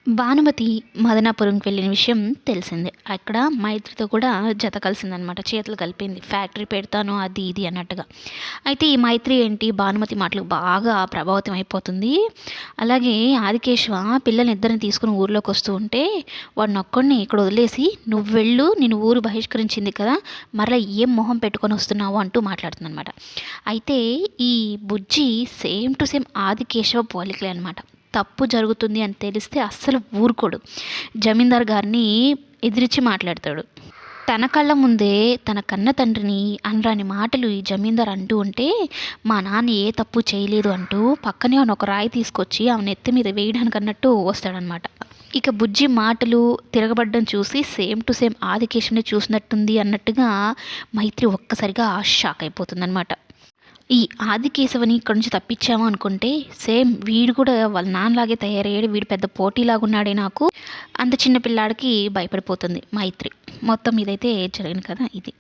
భానుమతి మదనాపురంకి వెళ్ళిన విషయం తెలిసిందే. అక్కడ మైత్రితో కూడా జత కలిసిందనమాట. చేతులు కలిపింది. ఫ్యాక్టరీ పెడతాను అది ఇది అన్నట్టుగా. అయితే ఈ మైత్రి ఏంటి భానుమతి మాటలకు బాగా ప్రభావితం అయిపోతుంది. అలాగే ఆదికేశవ పిల్లల్నిద్దరిని తీసుకొని ఊర్లోకి వస్తూ ఉంటే వాడినొక్కడిని ఇక్కడ వదిలేసి నువ్వు వెళ్ళు, నేను ఊరు బహిష్కరించింది కదా, మరలా ఏం మొహం పెట్టుకొని వస్తున్నావు అంటూ మాట్లాడుతుందనమాట. అయితే ఈ బుజ్జి సేమ్ టు సేమ్ ఆదికేశవ పోలికలే అనమాట. తప్పు జరుగుతుంది అని తెలిస్తే అస్సలు ఊరుకోడు. జమీందార్ గారిని ఎదిరించి మాట్లాడతాడు. తన కళ్ళ ముందే తన కన్న తండ్రిని అనరాని మాటలు ఈ జమీందార్ అంటూ ఉంటే మా నాన్న ఏ తప్పు చేయలేదు అంటూ పక్కనే ఒక రాయి తీసుకొచ్చి ఆమె నెత్తి మీద వేయడానికి అన్నట్టు వస్తాడనమాట. ఇక బుజ్జి మాటలు తిరగబడ్డం చూసి సేమ్ టు సేమ్ ఆదికేశవుని చూసినట్టుంది అన్నట్టుగా మైత్రి ఒక్కసారిగా షాక్ అయిపోతుందనమాట. ఈ ఆదికేశవని ఇక్కడి నుంచి తప్పించాము అనుకుంటే సేమ్ వీడు కూడా వాళ్ళ నాన్నలాగే తయారయ్యాడు, వీడు పెద్ద పోటీలాగా ఉన్నాడే నాకు, అంత చిన్న పిల్లాడికి భయపడిపోతుంది మైత్రి. మొత్తం ఇదైతే జరిగింది కదా ఇది.